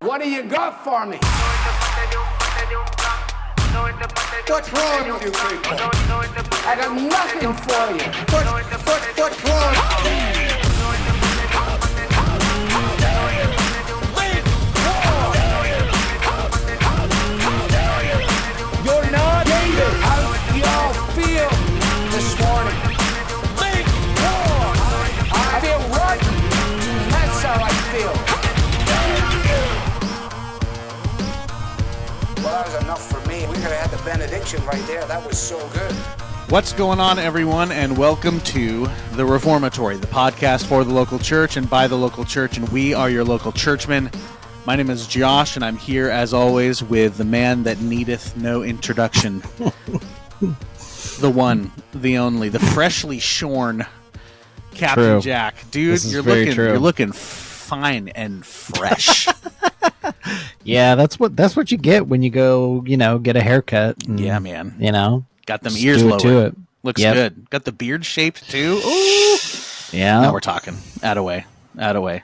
What do you got for me? What's wrong with you people? I got nothing for you. What's wrong? You're not David. How y'all feel this morning? I feel rotten. That's how I feel. Well, that was enough for me. We could have had the benediction right there. That was so good. What's going on, everyone, and welcome to The Reformatory, the podcast for the local church and by the local church, and we are your local churchmen. My name is Josh, and I'm here, as always, with the man that needeth no introduction. The one, the only, the freshly shorn Captain True. Jack. Dude, you're looking fine and fresh. Yeah, that's what you get when you go, get a haircut. And, Yeah, man. Got them just ears do it lowered. to it. Looks Yep. good. Got the beard shaped, too. Ooh. Yeah. Now we're talking. Attaway.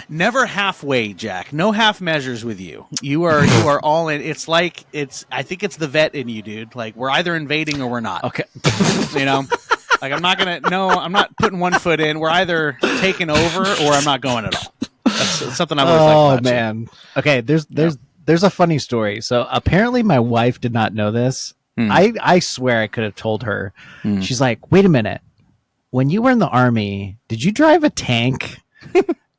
Never halfway, Jack. No half measures with you. You are all in. I think it's the vet in you, dude. Like, we're either invading or we're not. Okay. Like, I'm not putting one foot in. We're either taking over or I'm not going at all. That's something I've always liked about you. Man. Okay, there's a funny story. So apparently my wife did not know this. I swear I could have told her. She's like, "Wait a minute. When you were in the Army, did you drive a tank?"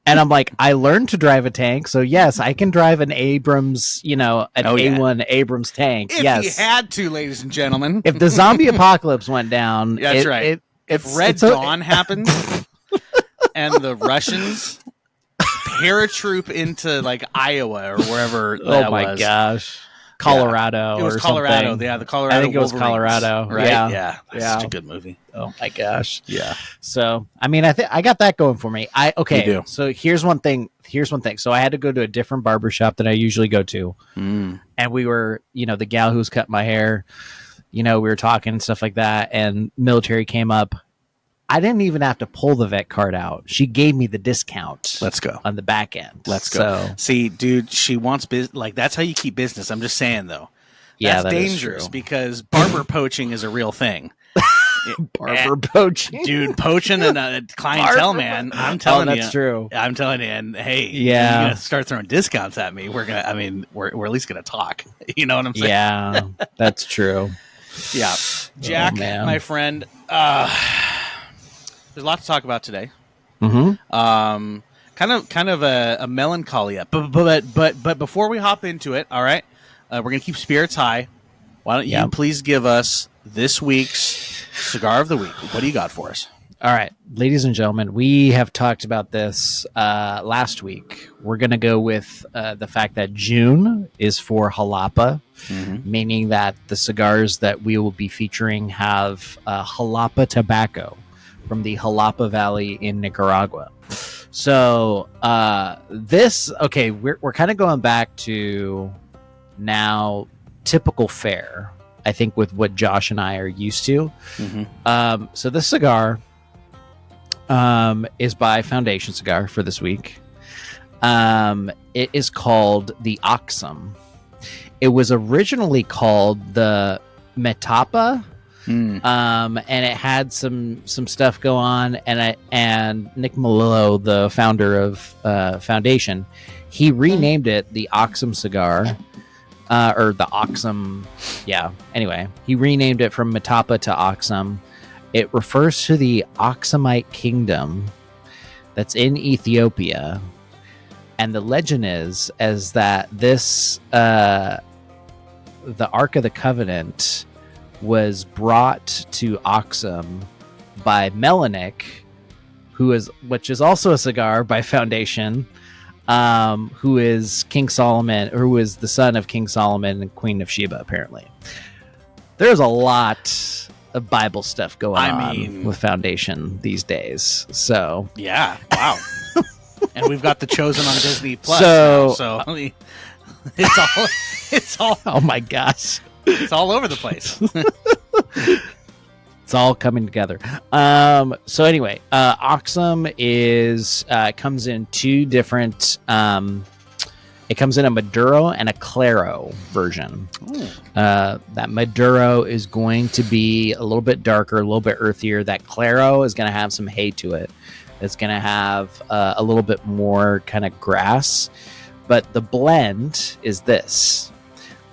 And I'm like, I learned to drive a tank, so yes, I can drive an Abrams, A1 Abrams tank. If yes, you had to, ladies and gentlemen. if the zombie apocalypse went down, That's right. If Red Dawn happens and the Russians paratroop into like Iowa or wherever that oh my was. gosh, Colorado. It was or Colorado. something. Yeah, the Colorado. I think it was Wolverines, Colorado. Right? Yeah. That's such a good movie. Oh my gosh. Yeah. So, I mean, I got that going for me. You do. So here's one thing. So I had to go to a different barbershop than I usually go to. And we were, the gal who was cutting my hair, we were talking and stuff like that. And military came up. I didn't even have to pull the vet card out. She gave me the discount. Let's go. On the back end. Let's go. See, dude, she wants business. That's how you keep business. I'm just saying, though. That's that dangerous because barber poaching is a real thing. Barber poaching, dude, poaching and a clientele, man. I'm telling you, that's true. I'm telling you, and hey, yeah, you're gonna start throwing discounts at me. We're at least gonna talk. You know what I'm saying? Yeah, that's true. Yeah, Jack, my friend. There's a lot to talk about today. Mm-hmm. Kind of a melancholy up, but before we hop into it, all right, we're gonna keep spirits high. Why don't you please give us this week's cigar of the week? What do you got for us? All right, ladies and gentlemen, we have talked about this last week. We're going to go with the fact that June is for Jalapa, meaning that the cigars that we will be featuring have Jalapa tobacco from the Jalapa Valley in Nicaragua. So we're kind of going back to now typical fare, I think, with what Josh and I are used to. So this cigar is by Foundation Cigar for this week. It is called the Oxum. It was originally called the Metapa, and it had some stuff go on. And Nick Melillo, the founder of Foundation, he renamed it the Oxum Cigar. Or the Oxum, yeah. Anyway, he renamed it from Metapa to Oxum. It refers to the Oxumite kingdom that's in Ethiopia, and the legend is that this the Ark of the Covenant was brought to Oxum by Melanik, which is also a cigar by Foundation. Who is King Solomon, or who is the son of King Solomon and Queen of Sheba, apparently. There's a lot of Bible stuff going on with Foundation these days. So yeah, wow. And we've got The Chosen on Disney Plus. So it's all oh my gosh. It's all over the place. It's all coming together. So anyway, Oxum is comes in two different It comes in a Maduro and a Claro version. That Maduro is going to be a little bit darker, a little bit earthier. That Claro is going to have some hay to it. It's going to have a little bit more kind of grass. But the blend is this.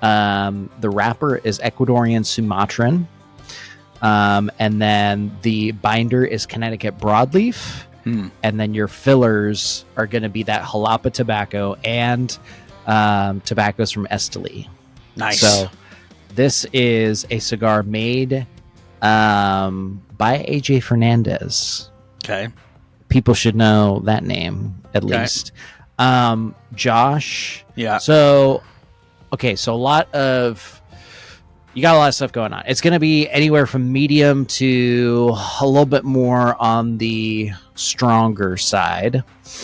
The wrapper is Ecuadorian Sumatran. And then the binder is Connecticut broadleaf. And then your fillers are going to be that jalapa tobacco and tobaccos from Esteli. Nice. So this is a cigar made by AJ Fernandez. Okay. People should know that name at least. Josh. Yeah. So, okay. So you got a lot of stuff going on. It's going to be anywhere from medium to a little bit more on the stronger side.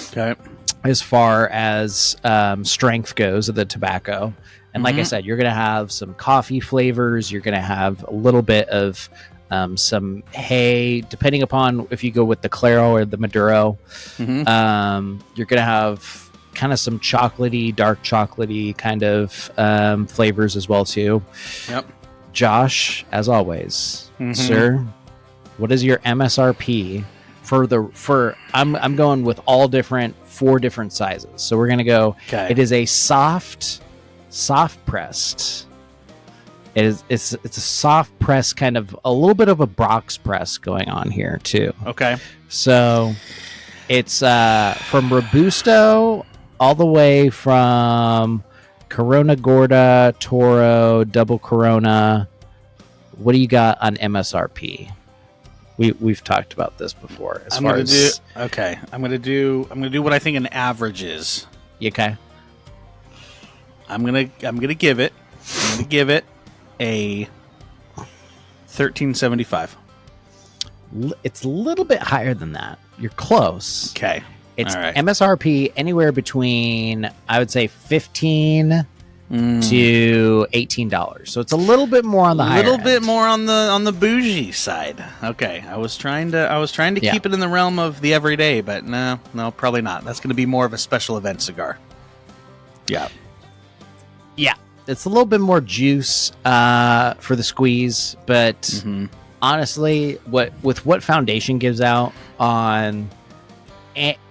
Okay. As far as strength goes of the tobacco. And like I said, you're going to have some coffee flavors. You're going to have a little bit of some hay, depending upon if you go with the Claro or the Maduro. You're going to have kind of some chocolatey, dark chocolatey kind of flavors as well too. Yep. Josh, as always, sir, what is your MSRP for I'm going with all 4 different sizes. So we're gonna go. Okay. It is a soft pressed. It's a soft press, kind of a little bit of a box press going on here too. Okay. So it's from Robusto all the way from Corona Gorda, Toro, Double Corona. What do you got on MSRP? We've talked about this before. I'm gonna do what I think an average is. Okay. I'm gonna give it a 1375. It's a little bit higher than that. You're close. Okay. It's all right. MSRP anywhere between, I would say, $15 to $18. So it's a little bit more on the higher little bit end. more on the bougie side. Okay. I was trying to keep it in the realm of the everyday, but no, probably not. That's going to be more of a special event cigar. Yeah. Yeah. It's a little bit more juice for the squeeze, but honestly, what Foundation gives out on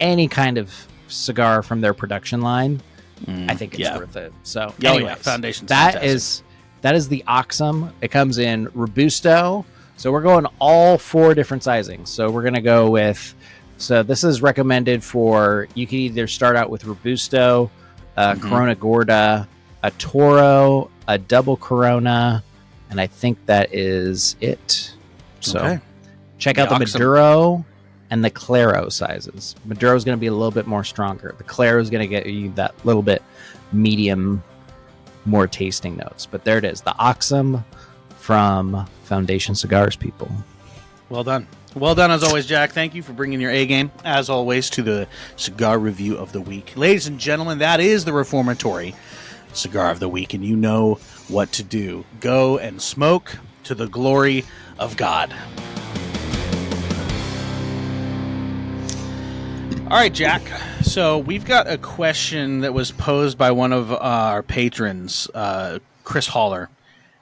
any kind of cigar from their production line, I think it's worth it. So, anyways, Foundation's that fantastic. is the Oxum. It comes in Robusto. So we're going all 4 different sizings. So we're gonna go with. So this is recommended for. You can either start out with Robusto, Corona Gorda, a Toro, a Double Corona, and I think that is it. So check out the Oxum. Maduro and the Claro sizes. Maduro is going to be a little bit more stronger. The Claro is going to get you that little bit medium, more tasting notes. But there it is, the Oxum from Foundation Cigars, people. Well done. Well done, as always, Jack. Thank you for bringing your A game, as always, to the cigar review of the week. Ladies and gentlemen, that is the Reformatory Cigar of the Week, and you know what to do. Go and smoke to the glory of God. All right, Jack. So we've got a question that was posed by one of our patrons, Chris Haller,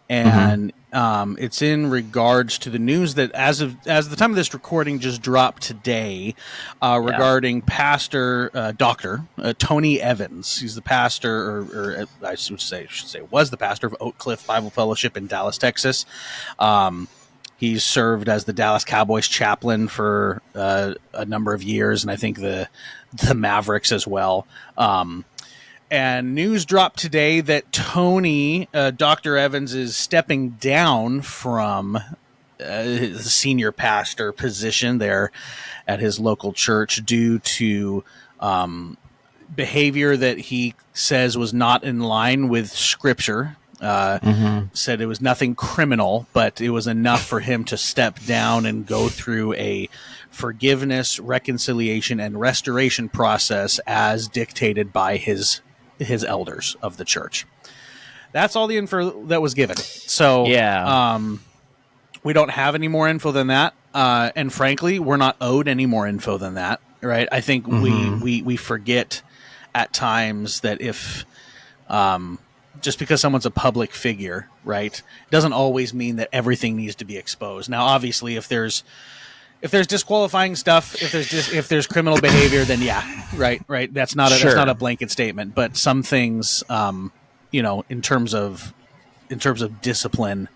and it's in regards to the news that as the time of this recording just dropped today, regarding Pastor Doctor Tony Evans. He's the pastor, or I should say was the pastor of Oak Cliff Bible Fellowship in Dallas, Texas. He's served as the Dallas Cowboys chaplain for a number of years, and I think the Mavericks as well. And news dropped today that Tony, Dr. Evans, is stepping down from the senior pastor position there at his local church due to behavior that he says was not in line with Scripture. Said it was nothing criminal, but it was enough for him to step down and go through a forgiveness, reconciliation, and restoration process as dictated by his elders of the church. That's all the info that was given. So we don't have any more info than that, and frankly, we're not owed any more info than that. Right? I think we forget at times that if just because someone's a public figure, right, doesn't always mean that everything needs to be exposed. Now, obviously, if there's disqualifying stuff, if there's criminal behavior, then yeah, right. That's not a blanket statement. But some things, in terms of discipline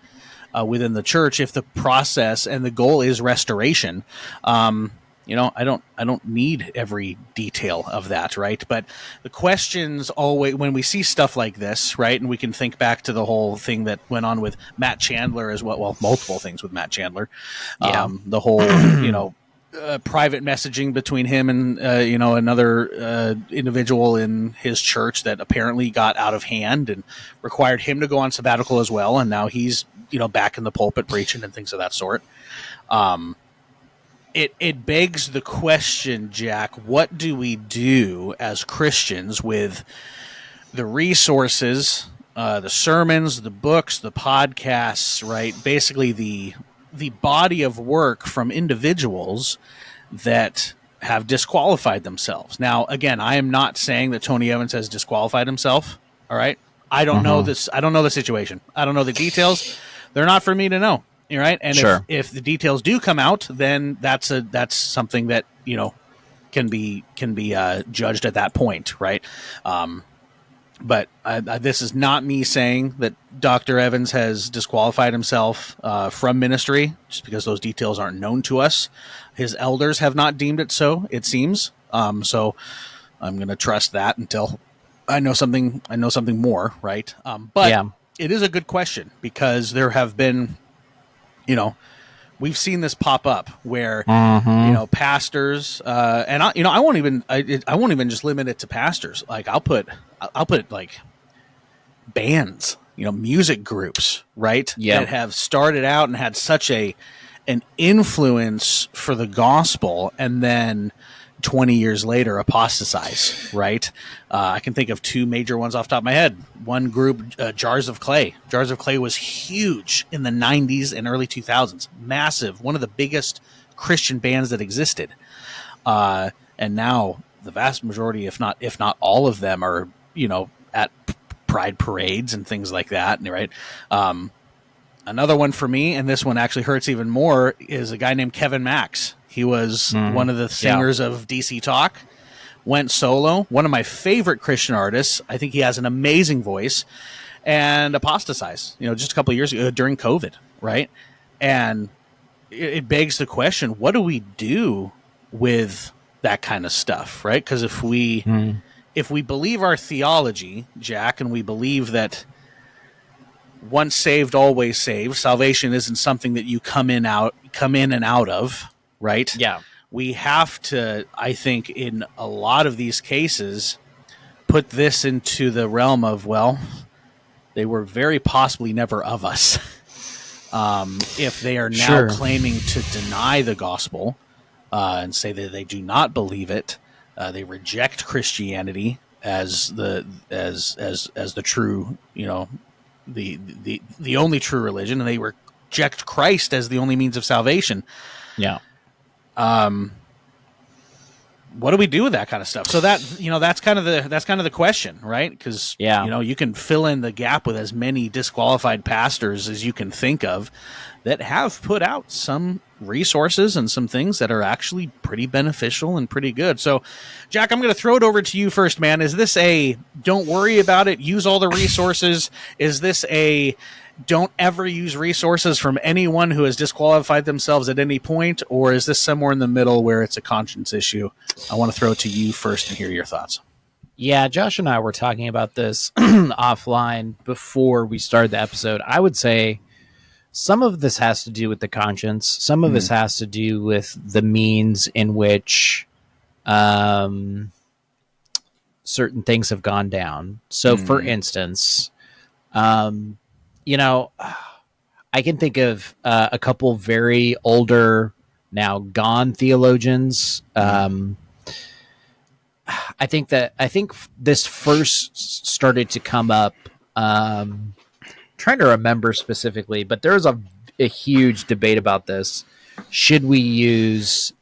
within the church, if the process and the goal is restoration, I don't need every detail of that, right? But the questions always, when we see stuff like this, right, and we can think back to the whole thing that went on with Matt Chandler as well. Well, multiple things with Matt Chandler. The whole, private messaging between him and another individual in his church that apparently got out of hand and required him to go on sabbatical as well, and now he's back in the pulpit preaching and things of that sort. It begs the question, Jack, what do we do as Christians with the resources, the sermons, the books, the podcasts, right? Basically the body of work from individuals that have disqualified themselves. Now, again, I am not saying that Tony Evans has disqualified himself. All right. I don't know this. I don't know the situation. I don't know the details. They're not for me to know. Right. And sure. if the details do come out, then that's something that, can be judged at that point. Right. But this is not me saying that Dr. Evans has disqualified himself from ministry just because those details aren't known to us. His elders have not deemed it so, it seems. So I'm going to trust that until I know something more. Right. But it is a good question because there have been, we've seen this pop up where, pastors, and I won't even just limit it to pastors. Like I'll put like bands, music groups, right? That have started out and had such an influence for the gospel and then 20 years later apostatize, right? I can think of two major ones off the top of my head. One group, Jars of Clay. Jars of Clay was huge in the 90s and early 2000s. Massive. One of the biggest Christian bands that existed. And now the vast majority, if not all of them, are, at pride parades and things like that, right? Another one for me, and this one actually hurts even more, is a guy named Kevin Max. He was one of the singers of DC Talk, went solo, one of my favorite Christian artists. I think he has an amazing voice, and apostatized, just a couple of years ago during COVID, right? And it begs the question, what do we do with that kind of stuff, right? Because if we believe our theology, Jack, and we believe that once saved, always saved, salvation isn't something that you come in and out of, right? Yeah. We have to, I think, in a lot of these cases, put this into the realm of, well, they were very possibly never of us. If they are now claiming to deny the gospel and say that they do not believe it, they reject Christianity as the true, the only true religion, and they reject Christ as the only means of salvation. Yeah. What do we do with that kind of stuff? So that's kind of the question, right? Because you can fill in the gap with as many disqualified pastors as you can think of that have put out some resources and some things that are actually pretty beneficial and pretty good. So, Jack, I'm going to throw it over to you first, man. Is this a don't worry about it, use all the resources? Is this a don't ever use resources from anyone who has disqualified themselves at any point? Or is this somewhere in the middle where it's a conscience issue? I want to throw it to you first and hear your thoughts. Yeah, Josh and I were talking about this offline before we started the episode. I would say some of this has to do with the conscience. Some of this has to do with the means in which certain things have gone down. So, for instance, I can think of a couple very older, now gone theologians. I think this first started to come up. Trying to remember specifically, but there's a huge debate about this. Should we use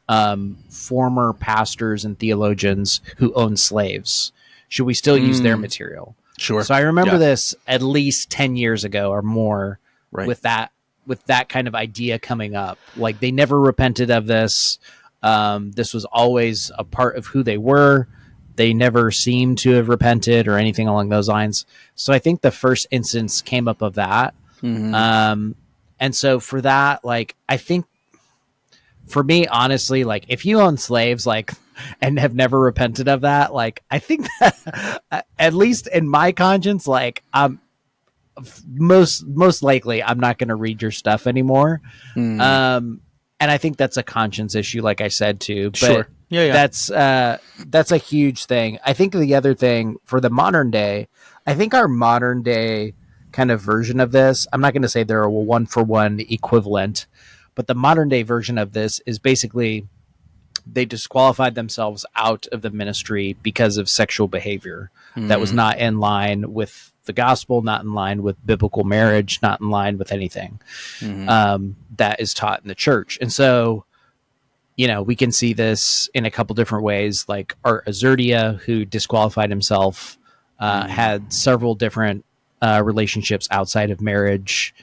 former pastors and theologians who own slaves? Should we still use their material? Sure. So I remember this at least 10 years ago or more with that kind of idea coming up. Like, they never repented of this. This was always a part of who they were. They never seemed to have repented or anything along those lines. So I think the first instance came up of that. And so for that, like, I think for me, honestly, like, if you own slaves, like, and have never repented of that, like, I think that at least in my conscience, like, most likely I'm not going to read your stuff anymore. And I think that's a conscience issue, like I said, too. But Sure. Yeah. That's a huge thing. I think the other thing for the modern day, I think our modern day kind of version of this, I'm not going to say they're a one-for-one equivalent, but the modern day version of this is basically they disqualified themselves out of the ministry because of sexual behavior that was not in line with the gospel, not in line with biblical marriage, not in line with anything that is taught in the church. And so, you know, we can see this in a couple different ways. Like Art Azurdia, who disqualified himself, had several different relationships outside of marriage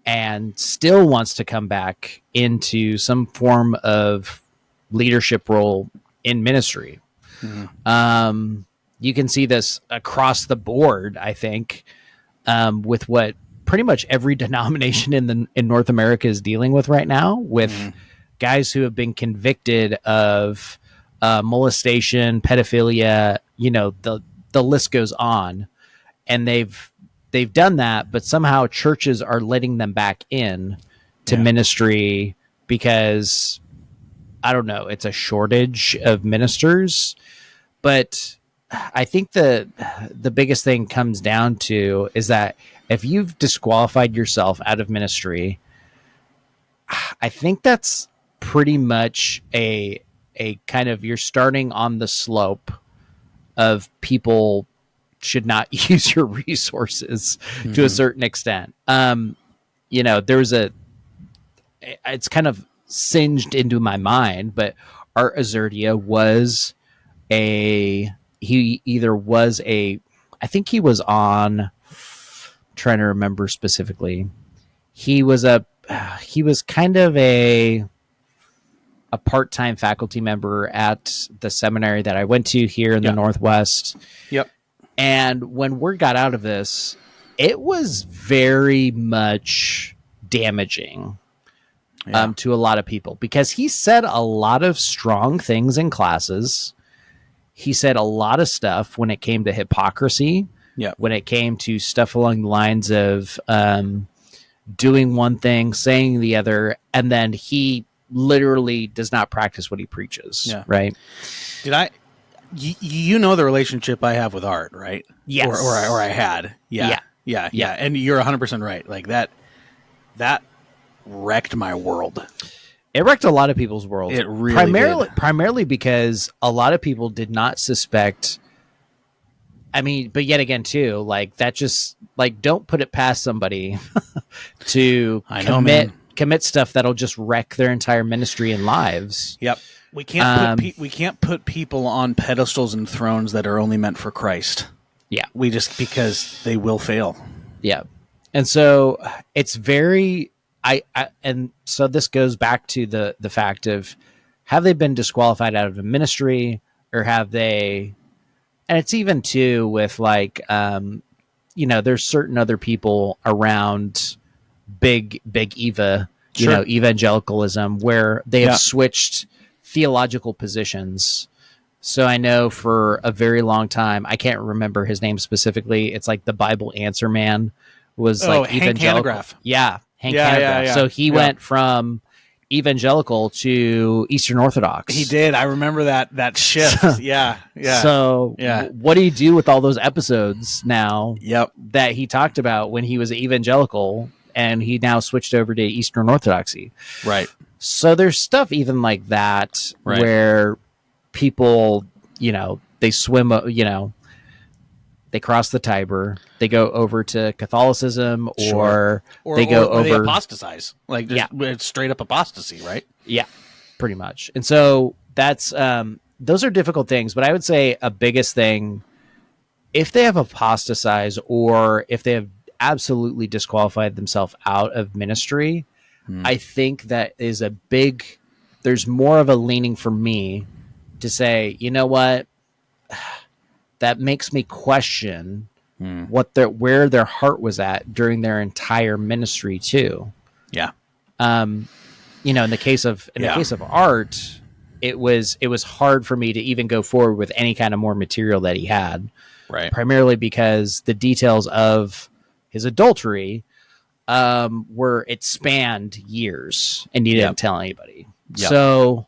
and still wants to come back into some form of leadership role in ministry. You can see this across the board, I think, with what pretty much every denomination in North America is dealing with right now, with guys who have been convicted of molestation, pedophilia, you know, the list goes on, and they've done that, but somehow churches are letting them back in to ministry because, I don't know, it's a shortage of ministers. But I think the biggest thing comes down to is that if you've disqualified yourself out of ministry, I think that's pretty much a kind of, you're starting on the slope of people should not use your resources to a certain extent. You know, it's kind of singed into my mind, but Art Azurdia was I think he was on, trying to remember specifically, he was kind of a part-time faculty member at the seminary that I went to here in the Northwest. Yep. And when word got out of this, it was very much damaging to a lot of people, because he said a lot of strong things in classes. He said a lot of stuff when it came to hypocrisy, when it came to stuff along the lines of doing one thing, saying the other, and then he literally does not practice what he preaches. Yeah. Right. You know the relationship I have with Art, right? Yes. Or I had. Yeah. And you're 100% right. Like that wrecked my world. It wrecked a lot of people's world. It really did. Primarily because a lot of people did not suspect. I mean, but yet again, too, like, that just, like, don't put it past somebody to commit stuff that'll just wreck their entire ministry and lives. Yep. We can't put people on pedestals and thrones that are only meant for Christ. Yeah. Because they will fail. Yeah. And so it's very, and so this goes back to the fact of, have they been disqualified out of a ministry, or have they, and it's even too with, like, you know, there's certain other people around big Eva, you know, evangelicalism, where they have switched theological positions. So I know for a very long time, I can't remember his name specifically. It's like the Bible Answer Man was like Hank evangelical. Hanegraaff. Yeah. Hank Hanegraaff. Yeah. So he went from evangelical to Eastern Orthodox. He did. I remember that shift. So what do you do with all those episodes now that he talked about when he was evangelical and he now switched over to Eastern Orthodoxy? Right. So there's stuff even like that where people, you know, they swim, you know, they cross the Tiber, they go over to Catholicism, or they go over, they apostatize, like it's straight up apostasy, right? Yeah, pretty much. And so that's those are difficult things, but I would say a biggest thing if they have apostatized or if they have absolutely disqualified themselves out of ministry, I think that is there's more of a leaning for me to say, you know what, that makes me question where their heart was at during their entire ministry too. Yeah. In the case of art, it was hard for me to even go forward with any kind of more material that he had, Right. primarily because the details of his adultery it spanned years and he didn't tell anybody. Yep. So,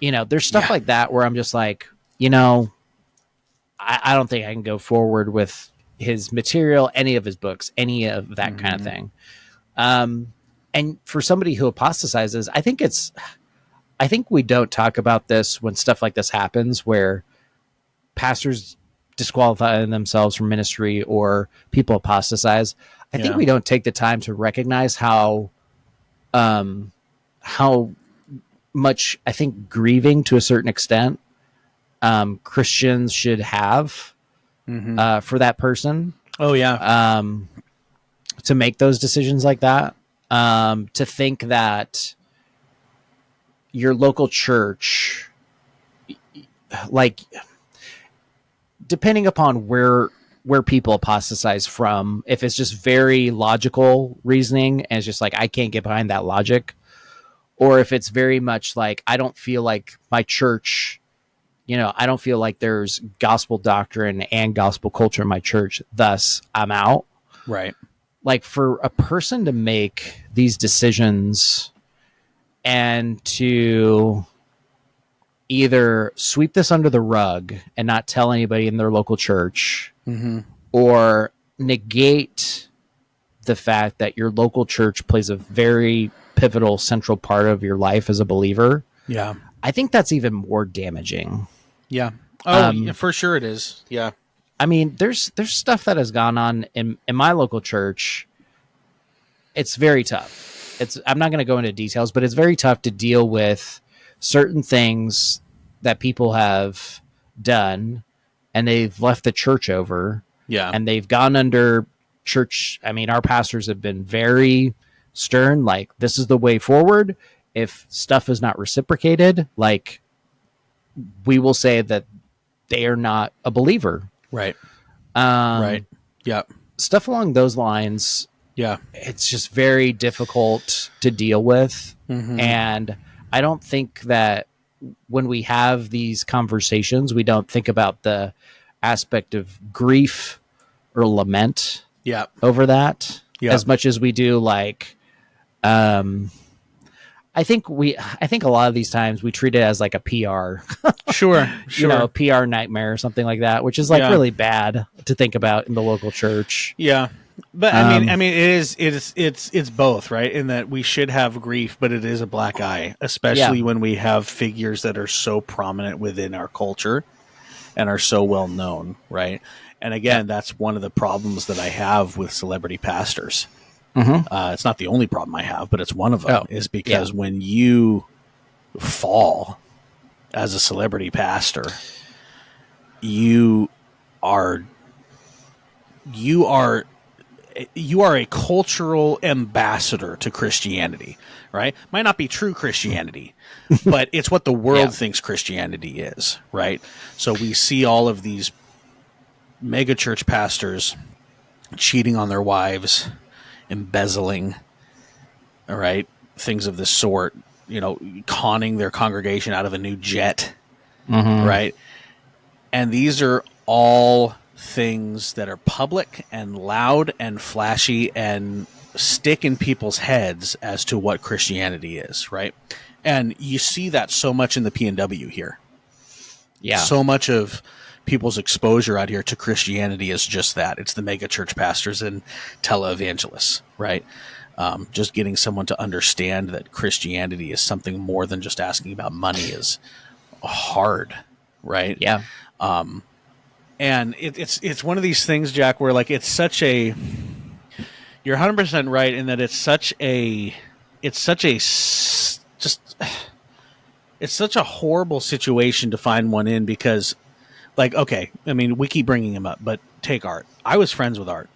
there's stuff like that where I'm just like, I don't think I can go forward with his material, any of his books, any of that kind of thing. And for somebody who apostatizes, I think we don't talk about this when stuff like this happens, where pastors disqualify themselves from ministry or people apostatize. I think we don't take the time to recognize how much, I think, grieving to a certain extent Christians should have for that person. Oh yeah. To make those decisions like that. To think that your local church, like, depending upon where people apostatize from, if it's just very logical reasoning and it's just like, I can't get behind that logic, or if it's very much like, I don't feel like my church, I don't feel like there's gospel doctrine and gospel culture in my church, thus I'm out. Right. Like, for a person to make these decisions and to either sweep this under the rug and not tell anybody in their local church, or negate the fact that your local church plays a very pivotal, central part of your life as a believer. Yeah. I think that's even more damaging. Yeah. Oh, for sure it is. Yeah. I mean, there's stuff that has gone on in my local church. It's very tough. I'm not going to go into details, but it's very tough to deal with certain things that people have done and they've left the church over. Yeah. And they've gone under church. I mean, our pastors have been very stern, like, this is the way forward. If stuff is not reciprocated, like, we will say that they are not a believer. Right. Right. Yeah. Stuff along those lines. Yeah. It's just very difficult to deal with. And I don't think that when we have these conversations, we don't think about the aspect of grief or lament over that as much as we do, like, I think a lot of these times we treat it as like a PR, sure, a PR nightmare or something like that, which is like really bad to think about in the local church. Yeah. But I mean, it's both, right? In that we should have grief, but it is a black eye, especially when we have figures that are so prominent within our culture and are so well known, right? And again, that's one of the problems that I have with celebrity pastors. It's not the only problem I have, but it's one of them, is because when you fall as a celebrity pastor, you are a cultural ambassador to Christianity, right? Might not be true Christianity, but it's what the world thinks Christianity is, right? So we see all of these mega church pastors cheating on their wives, embezzling, all right, things of this sort, conning their congregation out of a new jet, right? And these are all things that are public and loud and flashy and stick in people's heads as to what Christianity is, right? And you see that so much in the PNW here. Yeah. So much of people's exposure out here to Christianity is just that. It's the mega church pastors and televangelists, right? Just getting someone to understand that Christianity is something more than just asking about money is hard, right? Yeah. And it's one of these things, Jack, where like it's such a, you're 100% right in that it's such a horrible situation to find one in, because Like, okay, I mean, we keep bringing him up, but take Art. I was friends with Art.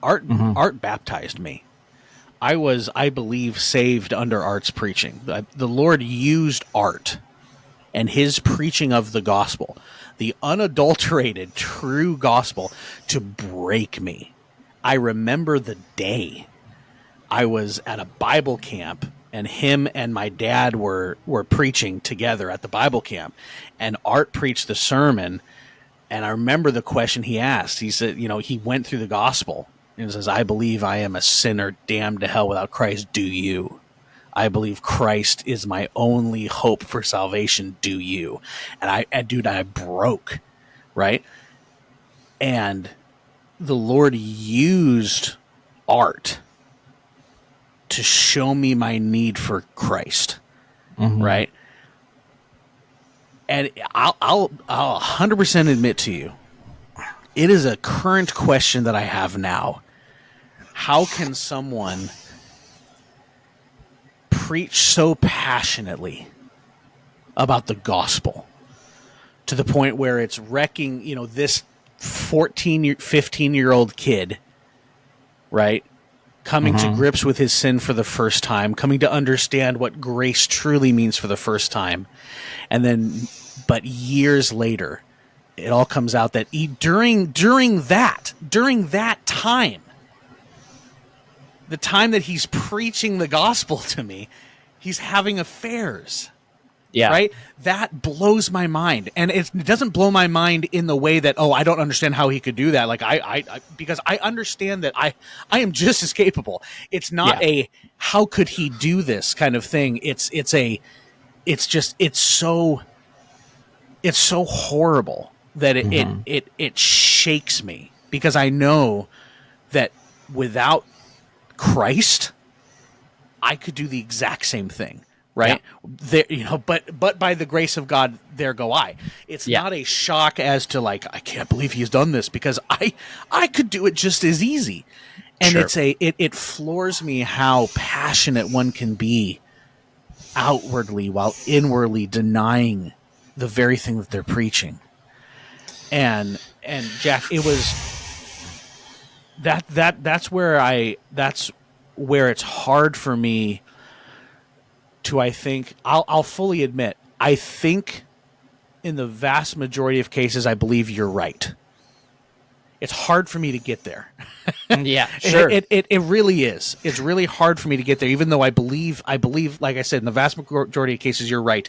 Art baptized me. I was, I believe, saved under Art's preaching. The Lord used Art and his preaching of the gospel, the unadulterated, true gospel, to break me. I remember the day I was at a Bible camp, and him and my dad were preaching together at the Bible camp, and Art preached the sermon, and I remember the question he asked. He said, he went through the gospel, and it says, I believe I am a sinner damned to hell without Christ. Do you? I believe Christ is my only hope for salvation. Do you? And I broke, right? And the Lord used Art to show me my need for Christ, right? And I'll 100% admit to you, it is a current question that I have now. How can someone preach so passionately about the gospel to the point where it's wrecking, this 15-year-old kid, right? Coming to grips with his sin for the first time, coming to understand what grace truly means for the first time. And then, but years later, it all comes out that during that time, the time that he's preaching the gospel to me, he's having affairs. Yeah. Right? That blows my mind. And it doesn't blow my mind in the way that, I don't understand how he could do that. Like because I understand that I am just as capable. It's not a, how could he do this kind of thing. It's so horrible that it shakes me, because I know that without Christ, I could do the exact same thing, right? Yeah. There, but by the grace of God, there go I. It's not a shock as to like, I can't believe he's done this, because I could do it just as easy. And it floors me how passionate one can be outwardly while inwardly denying the very thing that they're preaching. And Jack, it was that's where it's hard for me to, I think, I'll fully admit, I think in the vast majority of cases, I believe you're right. It's hard for me to get there. Yeah, sure. It really is. It's really hard for me to get there, even though I believe, like I said, in the vast majority of cases, you're right.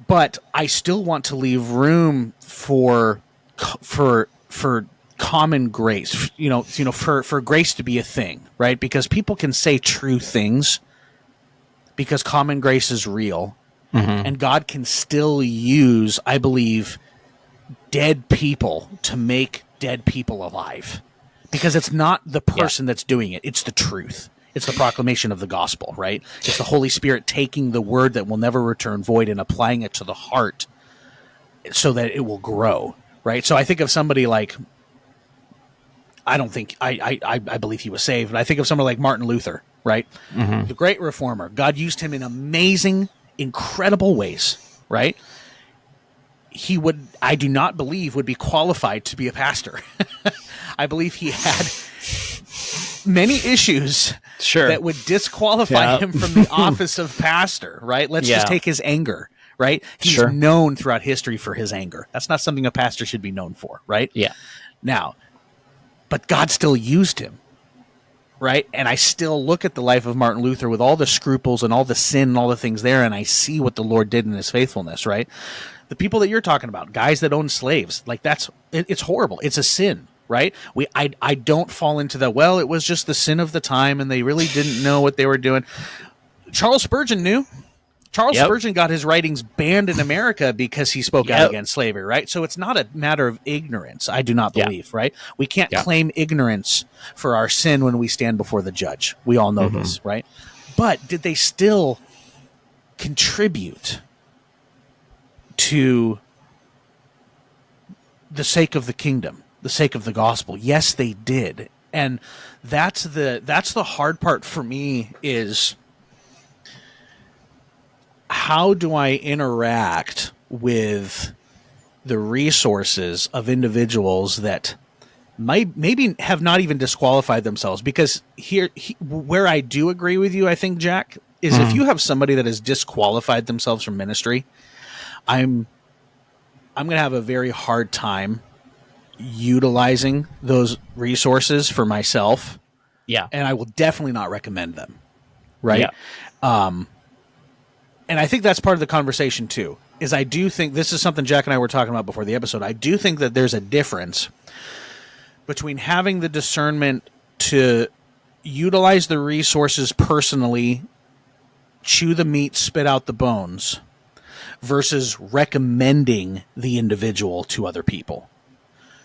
But I still want to leave room for common grace, for grace to be a thing, right? Because people can say true things, because common grace is real, and God can still use, I believe, dead people to make dead people alive, because it's not the person that's doing it. It's the truth. It's the proclamation of the gospel, right? It's the Holy Spirit taking the word that will never return void and applying it to the heart so that it will grow, right? So I think of somebody like, I don't think, I believe he was saved, but I think of somebody like Martin Luther, right? The great reformer. God used him in amazing, incredible ways, right? He would, I do not believe, would be qualified to be a pastor. I believe he had many issues that would disqualify him from the office of pastor, right? Let's just take his anger, right? He's known throughout history for his anger. That's not something a pastor should be known for, right? Yeah. Now, but God still used him, right? And I still look at the life of Martin Luther with all the scruples and all the sin and all the things there, and I see what the Lord did in his faithfulness, right? The people that you're talking about, guys that own slaves, like it's horrible. It's a sin, right? I don't fall into that, well, it was just the sin of the time and they really didn't know what they were doing. Charles Spurgeon knew. Charles Spurgeon got his writings banned in America because he spoke out against slavery, right? So it's not a matter of ignorance, I do not believe, right? We can't claim ignorance for our sin when we stand before the judge. We all know this, right? But did they still contribute to the sake of the kingdom, the sake of the gospel? Yes, they did. And that's the hard part for me, is how do I interact with the resources of individuals that maybe have not even disqualified themselves. Because where I do agree with you, I think, Jack, is if you have somebody that has disqualified themselves from ministry, I'm going to have a very hard time utilizing those resources for myself. Yeah. And I will definitely not recommend them. Right. Yeah. And I think that's part of the conversation too, is I do think this is something Jack and I were talking about before the episode. I do think that there's a difference between having the discernment to utilize the resources personally, chew the meat, spit out the bones, versus recommending the individual to other people.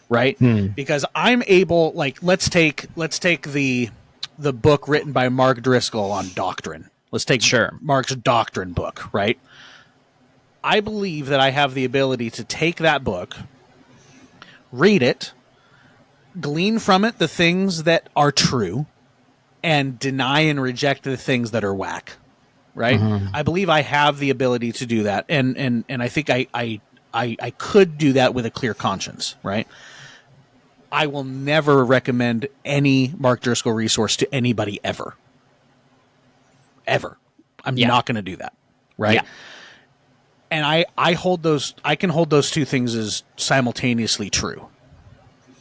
Right? Because I'm able, like, let's take the book written by Mark Driscoll on doctrine. Let's take Mark's doctrine book, right? I believe that I have the ability to take that book, read it, glean from it the things that are true, and deny and reject the things that are whack, right? I believe I have the ability to do that, and I think I could do that with a clear conscience, right? I will never recommend any Mark Driscoll resource to anybody ever. Ever. I'm not going to do that. Right. Yeah. And I can hold those two things as simultaneously true.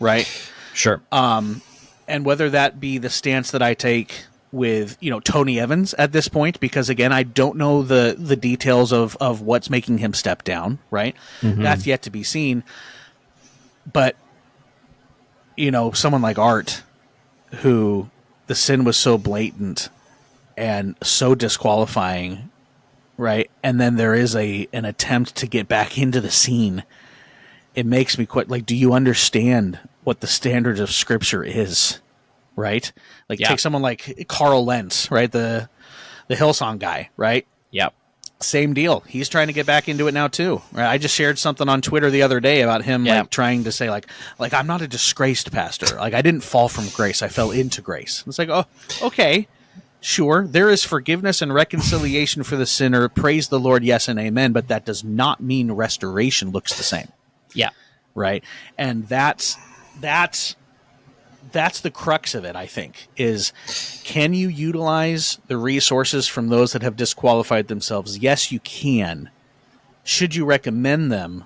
Right. Sure. And whether that be the stance that I take with, Tony Evans at this point, because again, I don't know the details of what's making him step down. Right. That's yet to be seen. But, someone like Art, who the sin was so blatant and so disqualifying, right? And then there is an attempt to get back into the scene. It makes me quite do you understand what the standard of Scripture is, right? Take someone like Carl Lentz, right? The Hillsong guy, right? Yep. Same deal. He's trying to get back into it now too. Right? I just shared something on Twitter the other day about him trying to say like I'm not a disgraced pastor. I didn't fall from grace. I fell into grace. It's like, oh, okay. Sure, there is forgiveness and reconciliation for the sinner. Praise the Lord, yes and amen. But that does not mean restoration looks the same. Yeah, right. And that's the crux of it. I think is, can you utilize the resources from those that have disqualified themselves? Yes, you can. Should you recommend them?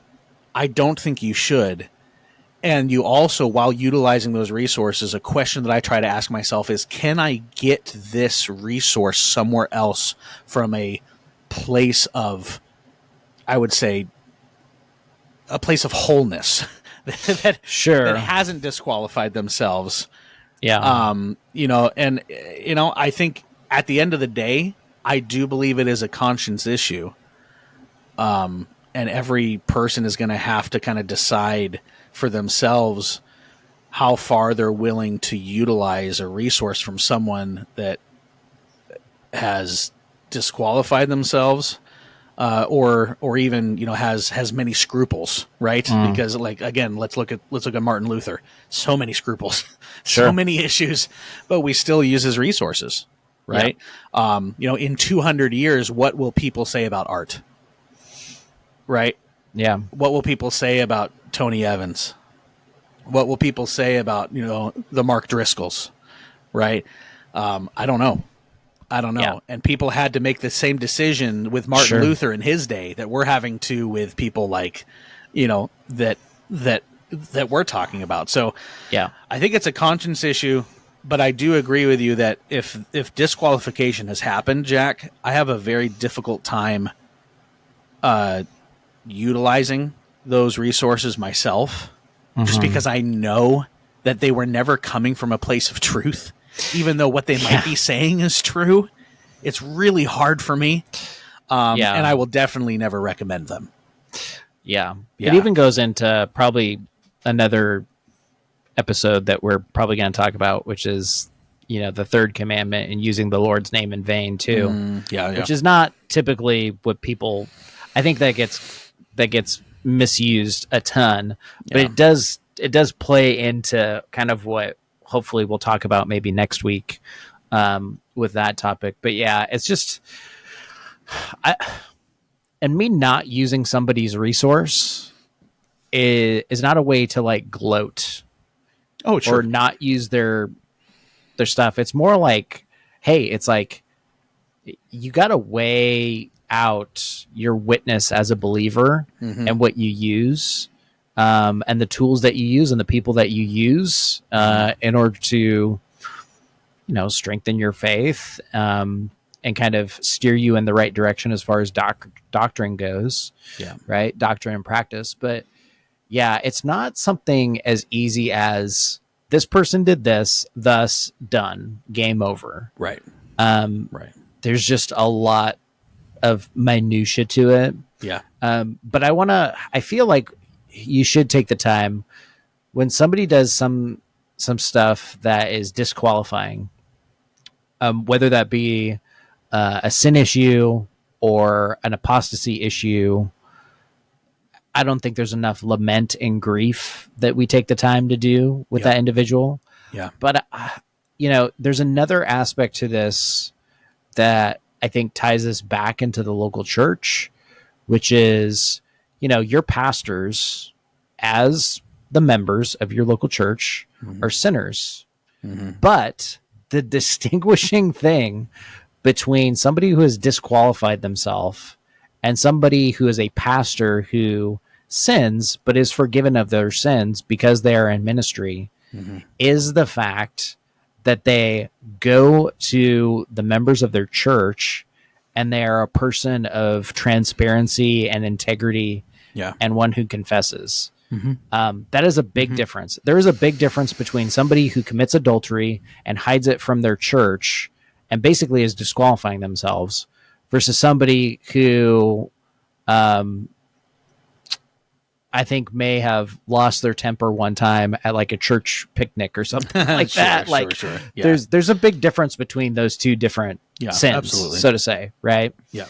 I don't think you should. And you also, while utilizing those resources, a question that I try to ask myself is, can I get this resource somewhere else from a place of, I would say, a place of wholeness that hasn't disqualified themselves? Yeah. I think at the end of the day, I do believe it is a conscience issue. And every person is going to have to kind of decide for themselves how far they're willing to utilize a resource from someone that has disqualified themselves, or even has many scruples, right? Because again, let's look at Martin Luther. So many scruples, so many issues, but we still use his resources, right? Yeah. In 200 years, what will people say about Art? Right? Yeah. What will people say about Tony Evans? What will people say about, the Mark Driscolls? Right? I don't know. Yeah. And people had to make the same decision with Martin Luther in his day that we're having to with people like, that we're talking about. So yeah, I think it's a conscience issue, but I do agree with you that if disqualification has happened, Jack, I have a very difficult time utilizing those resources myself, just because I know that they were never coming from a place of truth, even though what they might be saying is true. It's really hard for me. And I will definitely never recommend them. Yeah. It even goes into probably another episode that we're probably going to talk about, which is, the third commandment and using the Lord's name in vain too. Which is not typically what people, I think that gets misused a ton, but it does play into kind of what hopefully we'll talk about maybe next week with that topic. But yeah, it's just, and me not using somebody's resource is not a way to like gloat Oh, sure. or not use their stuff. It's more like, hey, it's like you got to weigh out your witness as a believer and what you use, and the tools that you use and the people that you use in order to, strengthen your faith, and kind of steer you in the right direction as far as doctrine goes. Yeah. Right. Doctrine and practice. But yeah, it's not something as easy as this person did this, thus done, game over. Right. Right. There's just a lot of minutia to it. Yeah. But I feel like you should take the time when somebody does some stuff that is disqualifying, whether that be a sin issue or an apostasy issue. I don't think there's enough lament and grief that we take the time to do with that individual. Yeah. But, there's another aspect to this that I think ties us back into the local church, which is, your pastors as the members of your local church are sinners. But the distinguishing thing between somebody who has disqualified themselves and somebody who is a pastor who sins but is forgiven of their sins because they are in ministry is the fact that they go to the members of their church and they are a person of transparency and integrity, and one who confesses. That is a big difference. There is a big difference between somebody who commits adultery and hides it from their church and basically is disqualifying themselves versus somebody who I think may have lost their temper one time at like a church picnic or something like that. Sure. Yeah. There's a big difference between those two different sins, absolutely. so to say, right? Yeah.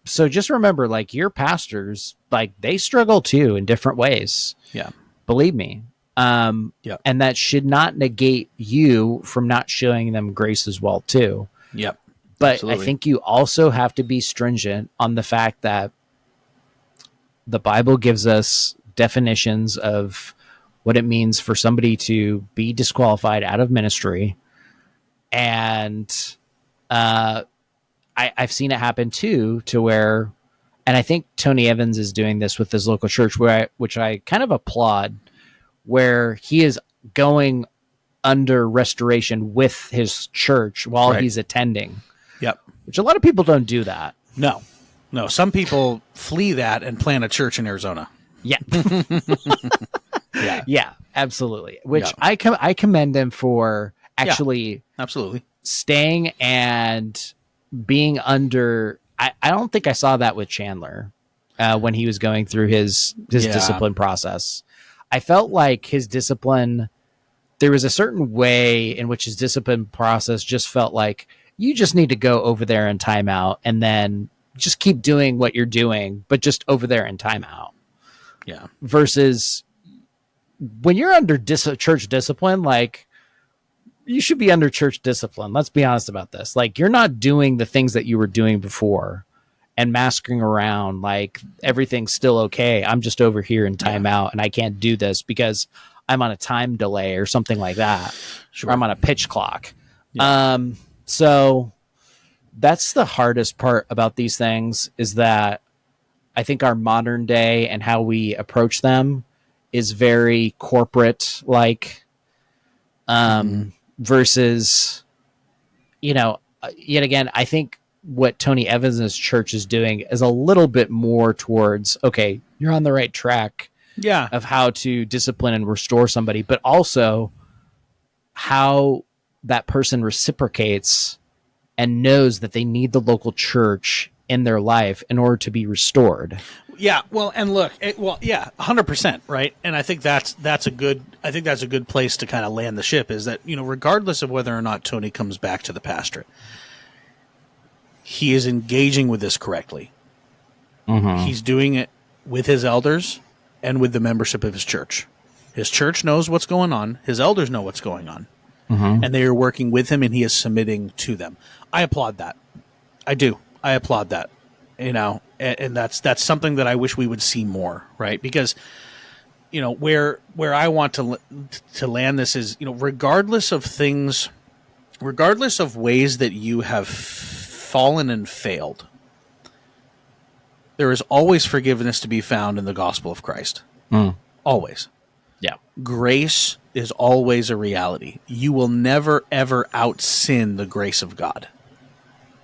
So just remember, like, your pastors, like, they struggle too in different ways. Yeah. Believe me. And that should not negate you from not showing them grace as well too. Yep. But Absolutely. I think you also have to be stringent on the fact that the Bible gives us definitions of what it means for somebody to be disqualified out of ministry. And I've seen it happen too, to where, and I think Tony Evans is doing this with his local church, which I kind of applaud, where he is going under restoration with his church while he's attending. Yep. Which a lot of people don't do that. No. Some people flee that and plant a church in Arizona. Yeah. Yeah. Yeah, absolutely. Which I commend him for actually absolutely staying and being under. I don't think I saw that with Chandler when he was going through his discipline process. I felt like his discipline, there was a certain way in which his discipline process just felt like you just need to go over there and time out and then just keep doing what you're doing, but just over there and time out. Yeah. Versus when you're under church discipline, like, you should be under church discipline. Let's be honest about this. Like, you're not doing the things that you were doing before and masking around like everything's still okay. I'm just over here in timeout and I can't do this because I'm on a time delay or something like that. Sure. Or I'm on a pitch clock. Yeah. So that's the hardest part about these things, is that I think our modern day and how we approach them is very corporate like, versus, yet again, I think what Tony Evans' church is doing is a little bit more towards, okay, you're on the right track of how to discipline and restore somebody, but also how that person reciprocates and knows that they need the local church in their life in order to be restored. Yeah. Well, and look, 100%. Right. And I think that's a good place to kind of land the ship, is that, regardless of whether or not Tony comes back to the pastorate, he is engaging with this correctly. Mm-hmm. He's doing it with his elders and with the membership of his church. His church knows what's going on. His elders know what's going on. Mm-hmm. And they are working with him, and he is submitting to them. I applaud that. I do. I applaud that. and that's something that I wish we would see more, right? Because where I want to land this is, regardless of things, regardless of ways that you have fallen and failed, there is always forgiveness to be found in the gospel of Christ. Always. Yeah. Grace is always a reality. You will never, ever out-sin the grace of God.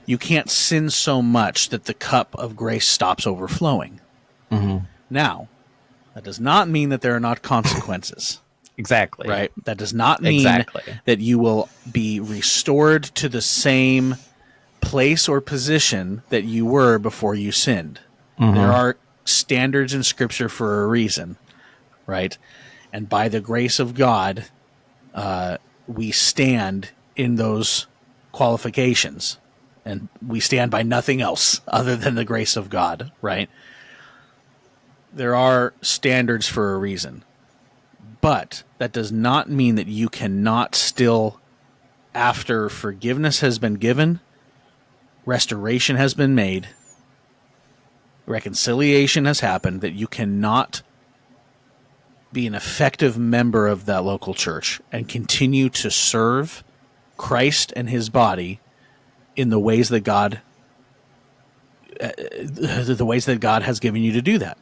You can't sin so much that the cup of grace stops overflowing. Now, that does not mean that there are not consequences. Exactly. Right? That does not mean that you will be restored to the same place or position that you were before you sinned. There are standards in Scripture for a reason, right? And by the grace of God, we stand in those qualifications. And we stand by nothing else other than the grace of God, right? There are standards for a reason. But that does not mean that you cannot still, after forgiveness has been given, restoration has been made, reconciliation has happened, that you cannot be an effective member of that local church and continue to serve Christ and his body in the ways that God has given you to do that.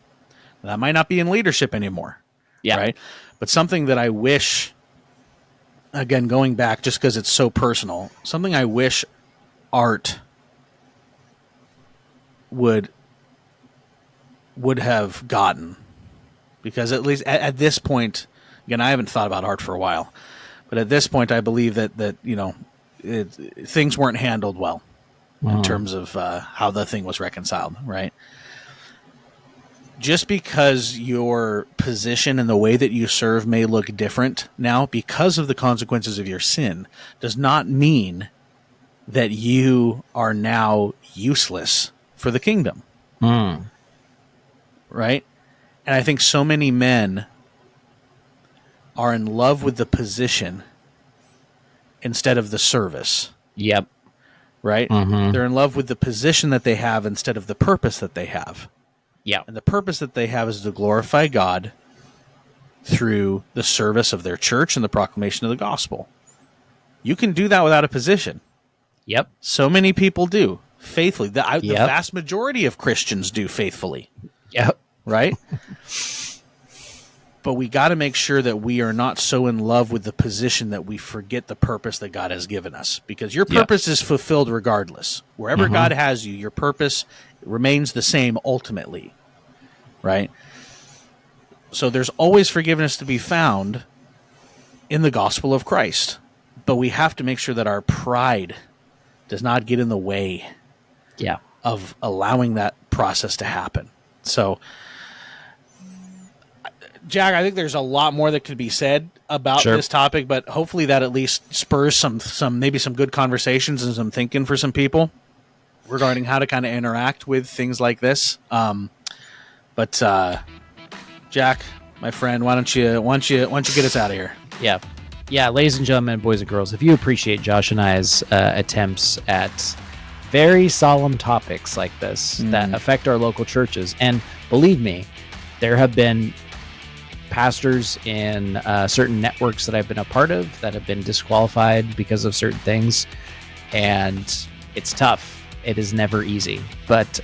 That might not be in leadership anymore. Yeah. Right? But something that I wish, again, going back just because it's so personal, something I wish art would have gotten, because at least at this point, again, I haven't thought about art for a while, but at this point, I believe that things weren't handled well in terms of how the thing was reconciled, right? Just because your position and the way that you serve may look different now because of the consequences of your sin does not mean that you are now useless for the kingdom. Right? And I think so many men are in love with the position instead of the service. Yep. Right? They're in love with the position that they have instead of the purpose that they have. Yeah. And the purpose that they have is to glorify God through the service of their church and the proclamation of the gospel. You can do that without a position. Yep. So many people do faithfully. The vast majority of Christians do faithfully. Yep. Right? But we got to make sure that we are not so in love with the position that we forget the purpose that God has given us. Because your purpose is fulfilled regardless. Wherever God has you, your purpose remains the same ultimately. Right? So there's always forgiveness to be found in the gospel of Christ. But we have to make sure that our pride does not get in the way of allowing that process to happen. So, Jack, I think there's a lot more that could be said about this topic, but hopefully that at least spurs some maybe some good conversations and some thinking for some people regarding how to kind of interact with things like this. But Jack, my friend, why don't you get us out of here? Yeah, ladies and gentlemen, boys and girls, if you appreciate Josh and I's attempts at very solemn topics like this that affect our local churches, and believe me, there have been pastors in certain networks that I've been a part of that have been disqualified because of certain things, and it's tough. It is never easy. But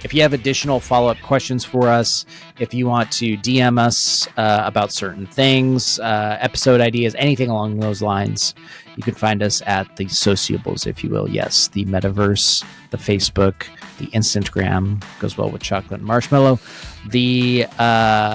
if you have additional follow-up questions for us, if you want to DM us about certain things, episode ideas, anything along those lines, you can find us at the sociables, if you will. Yes, the metaverse, the Facebook, the Instagram, goes well with chocolate and marshmallow, the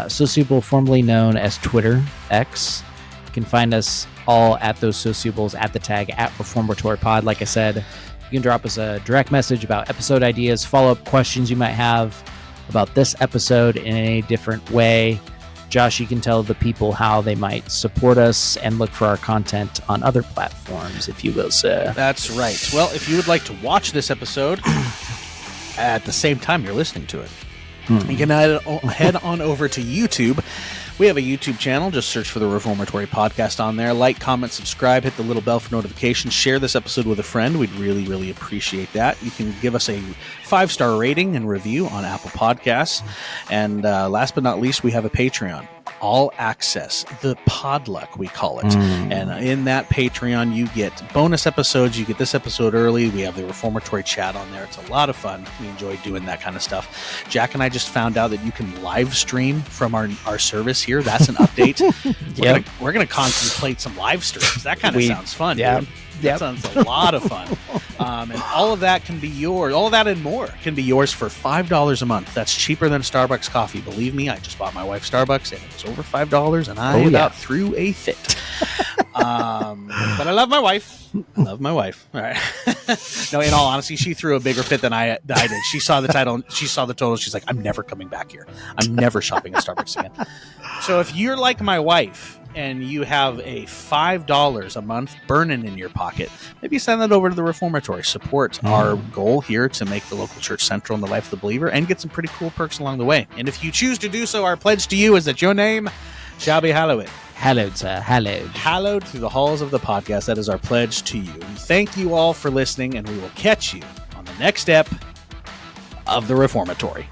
sociable formerly known as Twitter, X. You can find us all at those sociables at the tag at Reformatory Pod. Like I said, you can drop us a direct message about episode ideas, follow-up questions you might have about this episode in a different way. Josh, you can tell the people how they might support us and look for our content on other platforms, if you will, sir. That's right. Well, if you would like to watch this episode at the same time you're listening to it, you can head on over to YouTube, We have a YouTube channel. Just search for the Reformatory Podcast on there. Like, comment, subscribe, hit the little bell for notifications. Share this episode with a friend. We'd really, really appreciate that. You can give us a 5-star rating and review on Apple Podcasts. And last but not least, we have a Patreon. All access, the Podluck, we call it. And in that Patreon, you get bonus episodes. You get this episode early. We have the Reformatory chat on there. It's a lot of fun. We enjoy doing that kind of stuff. Jack and I just found out that you can live stream from our service here. That's an update. We're gonna contemplate some live streams. That kind of sounds fun. Dude. That sounds a lot of fun. And all of that can be yours. All of that and more can be yours for $5 a month. That's cheaper than Starbucks coffee. Believe me, I just bought my wife Starbucks, and it was over $5, and I about threw a fit. But I love my wife. All right. No, in all honesty, she threw a bigger fit than I did. She saw the title. She saw the total. She's like, I'm never coming back here. I'm never shopping at Starbucks again. So if you're like my wife, and you have a $5 a month burning in your pocket, maybe send that over to the Reformatory. Support our goal here to make the local church central in the life of the believer and get some pretty cool perks along the way. And if you choose to do so, our pledge to you is that your name shall be hallowed. Hallowed, sir. Hallowed. Hallowed through the halls of the podcast. That is our pledge to you. And thank you all for listening, and we will catch you on the next step of the Reformatory.